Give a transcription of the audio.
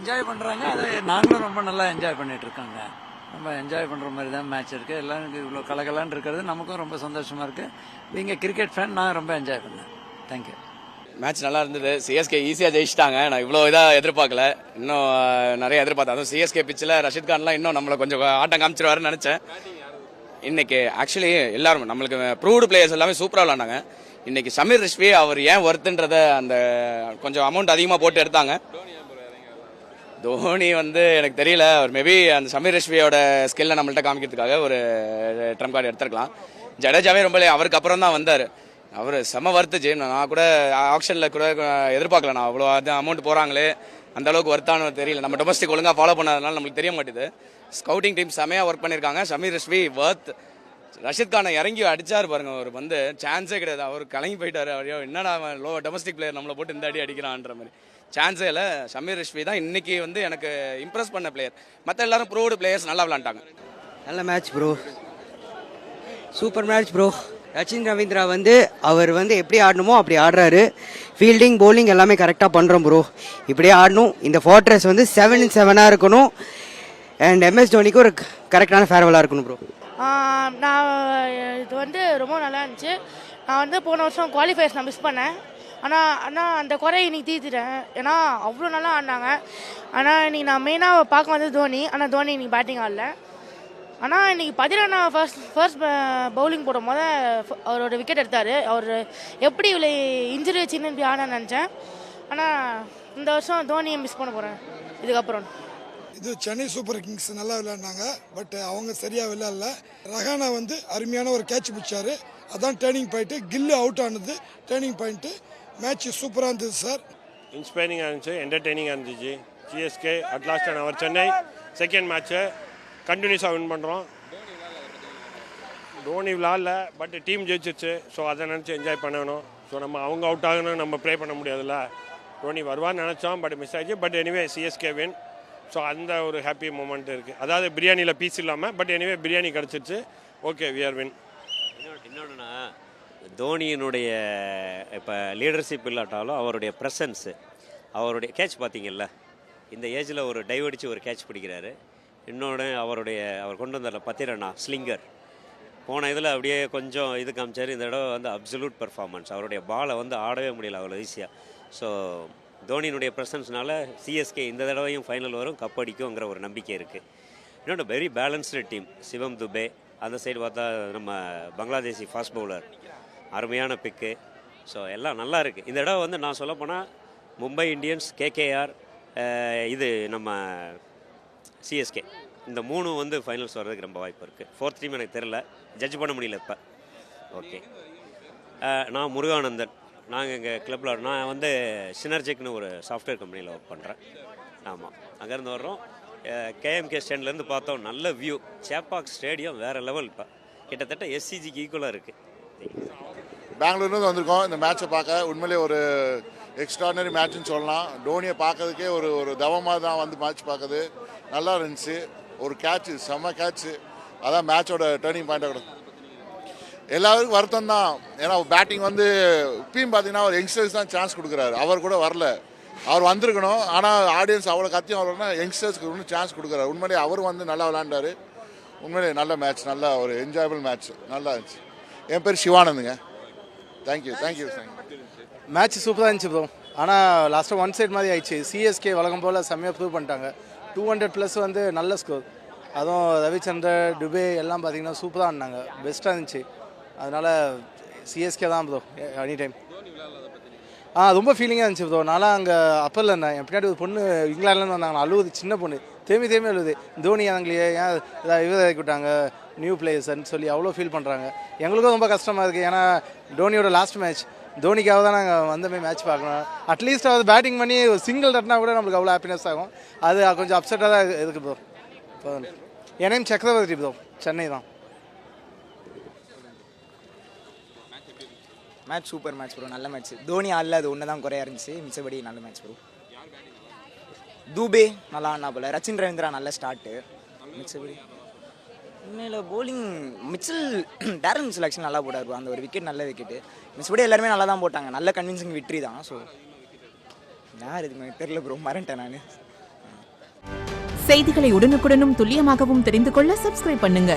Enjoy பண்ணுறாங்க. அதை நாங்களும் ரொம்ப நல்லா என்ஜாய் பண்ணிட்டு இருக்காங்க. ரொம்ப என்ஜாய் பண்ணுற மாதிரி தான் மேட்ச் இருக்குது. எல்லாம் இவ்வளோ கலகலான்னு இருக்கிறது நமக்கும் ரொம்ப சந்தோஷமாக இருக்குது. நீங்கள் கிரிக்கெட் ஃபேன், நான் ரொம்ப என்ஜாய் பண்ணேன். தேங்க்யூ. மேட்ச் நல்லா இருந்தது. சிஎஸ்கே ஈஸியாக ஜெயிச்சிட்டாங்க. நான் இவ்வளோ இதாக எதிர்பார்க்கல. இன்னும் நிறைய எதிர்பார்த்தேன். அதுவும் சிஎஸ்கே பிச்சில் ரஷித் கான்லாம் இன்னும் நம்மளை கொஞ்சம் ஆட்டம் காமிச்சிருவாருன்னு நினச்சேன். இன்னைக்கு ஆக்சுவலி எல்லாரும் நம்மளுக்கு ப்ரூவ்டு பிளேயர்ஸ் எல்லாமே சூப்பராக விளாண்டாங்க. இன்னைக்கு சமீர் ரிஷ்வி அவர் ஏன் ஒர்த்துன்றத அந்த கொஞ்சம் அமௌண்ட் அதிகமாக போட்டு எடுத்தாங்க. தோனி எனக்கு தெரியல. அவர் மேபி அந்த சமீர் ரிஷ்வியோட ஸ்கில்லை நம்மள்ட்ட காமிக்கிறதுக்காக ஒரு ட்ரம் கார்டு எடுத்துருக்கலாம். ஜடேஜாவே ரொம்ப அவருக்கு அப்புறம் தான் வந்தார். அவர் செம வர்த்துச்சு. நான் கூட ஆக்ஷனில் கூட எதிர்பார்க்கல. நான் அவ்வளோ அமௌண்ட் போகிறாங்களே, அந்த அளவுக்கு வர்த்தானு தெரியல. நம்ம டொமஸ்டிக் ஒழுங்காக ஃபாலோ பண்ணாதனால நம்மளுக்கு தெரிய மாட்டேது. ஸ்கவுட்டிங் டீம் செமையாக ஒர்க் பண்ணியிருக்காங்க. சமீர் ரிஷ்வி வர்த். ரஷித் கானை இறங்கி அடிச்சார் பாருங்க. அவர் சான்ஸே கிடையாது. அவர் கலங்கி போயிட்டாரு. அவரையோ என்னடா லோ டொமஸ்டிக் பிளேயர் நம்மளை போட்டு இந்த அடி அடிக்கிறான்ற மாதிரி சான்ஸே இல்லை. சமீர் ரிஷ்வி தான் இன்னைக்கு எனக்கு இம்ப்ரெஸ் பண்ண பிளேயர். மற்ற எல்லாரும் ப்ரோடு பிளேயர்ஸ் நல்லா விளாண்டாங்க. நல்ல match bro, super match bro. Rachin Ravindra அவர் எப்படி ஆடணுமோ அப்படி ஆடுறாரு. ஃபீல்டிங் பவுலிங் எல்லாமே கரெக்டாக பண்ணுறோம் ப்ரோ. இப்படியே ஆடணும். இந்த ஃபார்ட்ரஸ் 7-7 இருக்கணும். அண்ட் எம்எஸ் தோனிக்கு ஒரு கரெக்டான ஃபேர்வெலாக இருக்கணும் ப்ரோ. நான் இது ரொம்ப நல்லா இருந்துச்சு. நான் போன வருஷம் குவாலிஃபயர்ஸ் நான் மிஸ் பண்ணேன். ஆனால் அந்த குறையை இன்னைக்கு தீர்த்துட்டேன். ஏன்னா அவ்வளோ நல்லா ஆடினாங்க. ஆனால் இன்னைக்கு நான் மெயினாக பார்க்க தோனி. ஆனால் தோனி இன்னைக்கு பேட்டிங் ஆடல. ஆனால் இன்னைக்கு பதிரண்ணா ஃபர்ஸ்ட் பவுலிங் போடும் போது அவரோட விக்கெட் எடுத்தார். அவர் எப்படி இவ்வளோ இன்ஜுரி வச்சுன்னு இப்படி ஆடான்னு நினச்சேன். ஆனால் இந்த வருஷம் தோனியை மிஸ் பண்ண போகிறேன் இதுக்கப்புறம். இது சென்னை சூப்பர் கிங்ஸ் நல்லா விளையாடினாங்க. பட் அவங்க சரியாக விளையாடல. ரஹானா அருமையான ஒரு கேட்ச் பிடிச்சாரு. அதான் டேர்னிங் பாயிண்ட்டு. கில்லு அவுட் ஆனது டேர்னிங் பாயிண்ட்டு. மேட்ச் சூப்பராக இருந்தது சார். இன்ஸ்பைரிங்காக இருந்துச்சு, என்டர்டெய்னிங்காக இருந்துச்சு. CSK at last and our Chennai second match கண்டினியூஸாக வின் பண்ணுறோம். தோனி விளாட்ல, பட் டீம் ஜெயிச்சிருச்சு. ஸோ அதை நினச்சி என்ஜாய் பண்ணணும். ஸோ நம்ம அவங்க அவுட் ஆகணும் நம்ம ப்ரே பண்ண முடியாதுல்ல. தோனி வருவான்னு நினச்சோம், பட் மிஸ் ஆகிடுச்சு. But anyway CSK win. So அந்த ஒரு ஹாப்பி மூமெண்ட் இருக்குது. அதாவது பிரியாணியில் பீஸ் இல்லாமல், பட் எனிவே பிரியாணி கிடச்சிருச்சு. Okay, we are win. இன்னொன்றுனா தோனியினுடைய இப்போ லீடர்ஷிப் இல்லாட்டாலும் அவருடைய ப்ரெசன்ஸு, அவருடைய கேட்ச் பார்த்தீங்கல்ல, இந்த ஏஜில் ஒரு டைவ் அடித்து ஒரு கேட்ச் பிடிக்கிறாரு. இன்னொன்று அவர் கொண்டு வந்தார்ல பத்திரண்ணா ஸ்லிங்கர், போன இதில் அப்படியே கொஞ்சம் இது காமிச்சார். இந்த இடம் அப்சல்யூட் பெர்ஃபார்மன்ஸ். அவருடைய பாலை ஆடவே முடியல அவ்வளோ ஈஸியாக. ஸோ தோனியினுடைய ப்ரெசன்ஸ்னால சிஎஸ்கே இந்த தடவையும் ஃபைனல் வரும், கப் அடிக்குங்கிற ஒரு நம்பிக்கை இருக்குது. இன்னொன்று வெரி பேலன்ஸ்டு டீம். சிவம் துபே அந்த சைடு பார்த்தா நம்ம பங்களாதேசி ஃபாஸ்ட் பவுலர் அருமையான பிக்கு. ஸோ எல்லாம் நல்லா இருக்குது. இந்த இடம் நான் சொல்லப்போனால் மும்பை இந்தியன்ஸ், கேகேஆர், இது நம்ம சிஎஸ்கே, இந்த மூணு ஃபைனல்ஸ் வர்றதுக்கு ரொம்ப வாய்ப்பு இருக்குது. ஃபோர்த் டீம் எனக்கு தெரில, ஜட்ஜ் பண்ண முடியல இப்போ. ஓகே, நான் முருகானந்தன். நாங்கள் எங்கள் கிளப்பில் நான் சினர்ஜெக்னு ஒரு சாஃப்ட்வேர் கம்பெனியில் ஒர்க் பண்ணுறேன். ஆமாம், அங்கேருந்து வர்றோம். கேஎம்கே ஸ்டாண்ட்லேருந்து பார்த்தோம், நல்ல வியூ. சேப்பாக் ஸ்டேடியம் வேறு லெவல். இப்போ கிட்டத்தட்ட எஸ்சிஜிக்கு ஈக்குவலாக இருக்குது. பெங்களூர்லேருந்து வந்திருக்கோம் இந்த மேட்சை பார்க்க. உண்மையிலே ஒரு எக்ஸ்ட்ராடனரி மேட்ச்னு சொல்லலாம். டோனியை பார்க்கறதுக்கே ஒரு தவமாக தான் மேட்ச் பார்க்குது. நல்லா இருந்துச்சு. ஒரு கேட்சு, செம்ம கேட்சு. அதான் மேட்சோட டேர்னிங் பாயிண்டாக கொடுக்கும். எல்லாருக்கும் வருத்தம் தான். ஏன்னா பேட்டிங் இப்பயும் பார்த்தீங்கன்னா ஒரு யங்ஸ்டர்ஸ் தான் சான்ஸ் கொடுக்குறாரு. அவர் கூட வரல. அவர் வந்திருக்கணும். ஆனால் ஆடியன்ஸ் அவ்வளோ கத்தியும் அவர்னா யங்ஸ்டர்ஸ்க்கு இன்னும் சான்ஸ் கொடுக்குறாரு. உண்மையிலே அவர் நல்லா விளையாண்டாரு. உண்மையிலே நல்ல மேட்ச், நல்ல ஒரு என்ஜாயபிள் மேட்ச், நல்லா இருந்துச்சு. என் பேர் சிவானந்துங்க. தேங்க்யூ. மேட்ச் சூப்பராக இருந்துச்சு ப்ரோ. ஆனால் லாஸ்ட்டாக ஒன் சைட் மாதிரி ஆயிடுச்சு. சிஎஸ்கே வழக்கம் போல் செம்மையாக ப்ரூவ் பண்ணிட்டாங்க. 200+ நல்ல ஸ்கோர். அதுவும் ரவிச்சந்திரன், டுபே எல்லாம் பார்த்தீங்கன்னா சூப்பராக ஆடினாங்க. பெஸ்ட்டாக இருந்துச்சு. அதனால் சிஎஸ்கே தான் ப்ரோ எனி டைம். ரொம்ப ஃபீலிங்காக இருந்துச்சு ப்ரோ. நான்லாம் அங்கே அப்பரில் இருந்தேன். என் பின்னாடி ஒரு பொண்ணு இங்கிலாந்துலேருந்து வந்தாங்க. அழுவுது, சின்ன பொண்ணு, தேமி அழுவுது. தோனி அவங்களே ஏன் இதை இறக்கி விட்டாங்க நியூ பிளேயர்ஸ்ன்னு சொல்லி அவ்வளோ ஃபீல் பண்ணுறாங்க. எங்களுக்கும் ரொம்ப கஷ்டமாக இருக்குது. ஏன்னா டோனியோட லாஸ்ட் மேட்ச், தோனிக்காக தான் நாங்கள் மேட்ச் பார்க்கணும். அட்லீஸ்ட் பேட்டிங் பண்ணி ஒரு சிங்கிள் தட்டினா கூட நம்மளுக்கு அவ்வளோ ஹாப்பினஸ் ஆகும். அது கொஞ்சம் அப்செட்டாக தான் இருக்குது ப்ரோ. என் நேம் சக்கரவர்த்தி ப்ரோ, சென்னை தான். மேட்ச் சூப்பர் மேட்ச் ப்ரோ, நல்ல மேட்ச். தோனி ஆடல, அது ஒன்று தான் குறையா இருந்துச்சு. மிச்சபடி நல்ல மேட்ச் ப்ரோ. தூபே நல்லா ஆடினா போல. ரச்சின் ரவீந்திரா நல்ல ஸ்டார்ட்டு. மிச்சபடி உண்மையில் போலிங் டேரன் மிச்சல் ஆக்சுவலி நல்லா போட்டார் ப்ரோ. அந்த ஒரு விக்கெட் நல்ல விக்கெட்டு. மிச்சபடி எல்லாருமே நல்லா தான் போட்டாங்க. நல்ல கன்வின்சிங் விக்ட்ரி தான். ஸோ யார் இது தெரில ப்ரோ, மறந்துட்டேன் நான். செய்திகளை உடனுக்குடனும் துல்லியமாகவும் தெரிந்து கொள்ள சப்ஸ்கிரைப் பண்ணுங்க.